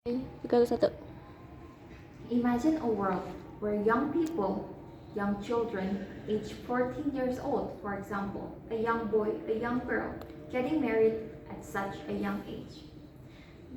3, 2, 1. Imagine a world where young people, young children, aged 14 years old, for example, a young boy, a young girl, getting married at such a young age.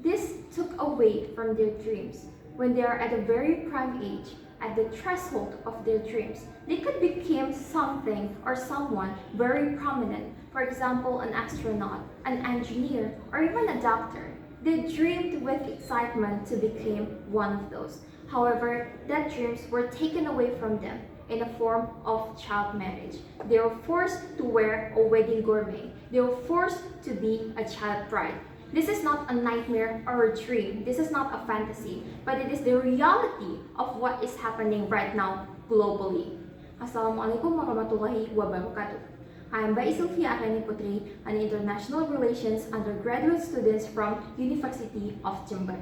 This took away from their dreams. When they are at a very prime age, at the threshold of their dreams, they could become something or someone very prominent, for example, an astronaut, an engineer, or even a doctor. They dreamed with excitement to become one of those. However, that dreams were taken away from them in the form of child marriage. They were forced to wear a wedding gourmet. They were forced to be a child bride. This is not a nightmare or a dream. This is not a fantasy, but it is the reality of what is happening right now globally. Assalamualaikum warahmatullahi wabarakatuh. I am Baiq Silvia Putri, an international relations undergraduate student from University of Jember.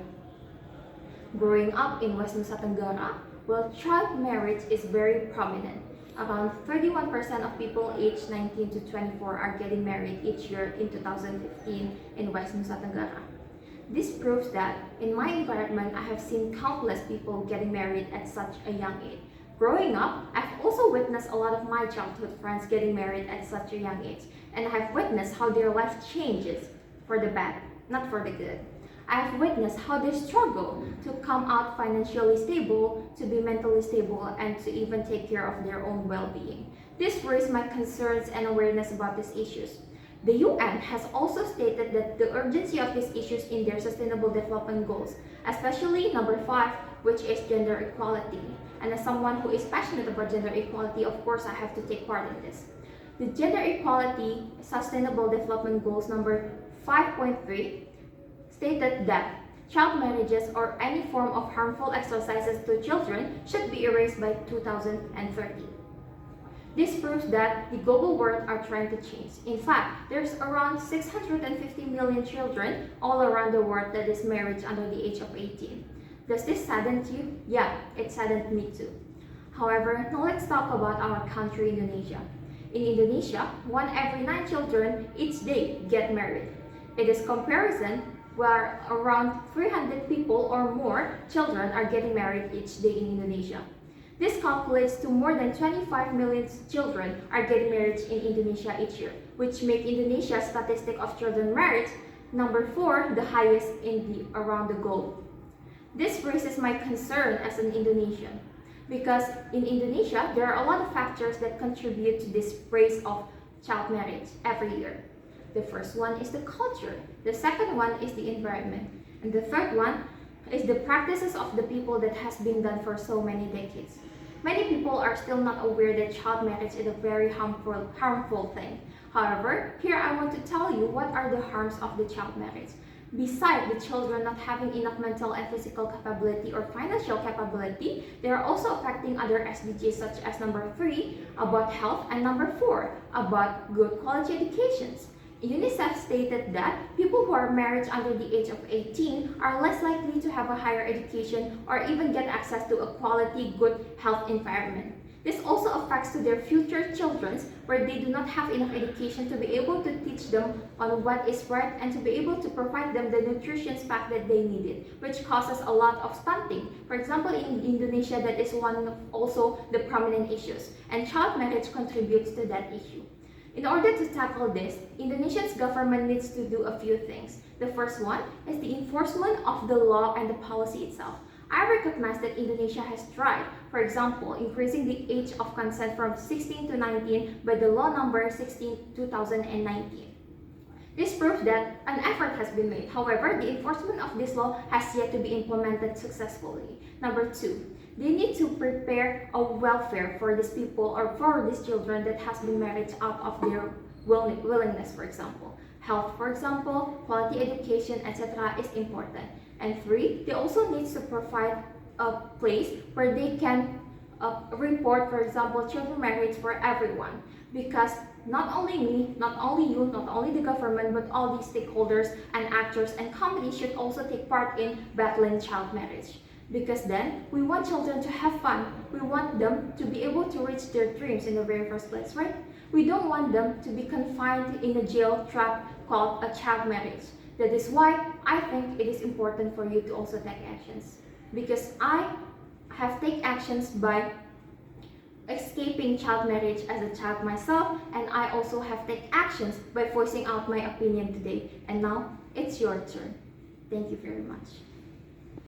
Growing up in West Nusa Tenggara, well, child marriage is very prominent. Around 31% of people aged 19 to 24 are getting married each year in 2015 in West Nusa Tenggara. This proves that in my environment, I have seen countless people getting married at such a young age. Growing up, I've also witnessed a lot of my childhood friends getting married at such a young age, and I've witnessed how their life changes for the bad, not for the good. I've witnessed how they struggle to come out financially stable, to be mentally stable, and to even take care of their own well-being. This raised my concerns and awareness about these issues. The UN has also stated that the urgency of these issues in their Sustainable Development Goals, especially number 5, which is gender equality. And as someone who is passionate about gender equality, of course, I have to take part in this. The Gender Equality Sustainable Development Goals number 5.3 stated that child marriages or any form of harmful exercises to children should be erased by 2030. This proves that the global world are trying to change. In fact, there's around 650 million children all around the world that is married under the age of 18. Does this sadden you? Yeah, it saddened me too. However, now let's talk about our country, Indonesia. In Indonesia, 1 every 9 children each day get married. It is comparison where around 300 people or more children are getting married each day in Indonesia. This calculates to more than 25 million children are getting married in Indonesia each year, which make Indonesia's statistic of children married number 4, the highest around the globe. This raises my concern as an Indonesian, because in Indonesia, there are a lot of factors that contribute to this rise of child marriage every year. The first one is the culture, the second one is the environment, and the third one is the practices of the people that has been done for so many decades. Many people are still not aware that child marriage is a very harmful thing. However, here I want to tell you what are the harms of the child marriage. Besides the children not having enough mental and physical capability or financial capability, they are also affecting other SDGs such as number 3, about health, and number 4, about good quality educations. UNICEF stated that people who are married under the age of 18 are less likely to have a higher education or even get access to a quality, good health environment. This also affects to their future children where they do not have enough education to be able to teach them on what is right and to be able to provide them the nutrition pack that they needed, which causes a lot of stunting. For example, in Indonesia, that is one of also the prominent issues, and child marriage contributes to that issue. In order to tackle this, Indonesia's government needs to do a few things. The first one is the enforcement of the law and the policy itself. I recognize that Indonesia has tried, for example, increasing the age of consent from 16 to 19 by the law number 16/2019. This proves that an effort has been made. However, the enforcement of this law has yet to be implemented successfully. Number 2, they need to prepare a welfare for these people or for these children that has been married out of their willingness, for example. Health, for example, quality education, etc. is important. And 3, they also need to provide a place where they can report, for example, children marriage for everyone. Because not only me, not only you, not only the government, but all these stakeholders and actors and companies should also take part in battling child marriage. Because then, we want children to have fun. We want them to be able to reach their dreams in the very first place, right? We don't want them to be confined in a jail trap called a child marriage. That is why I think it is important for you to also take actions. Because I have taken actions by escaping child marriage as a child myself, and I also have taken actions by voicing out my opinion today. And now it's your turn. Thank you very much.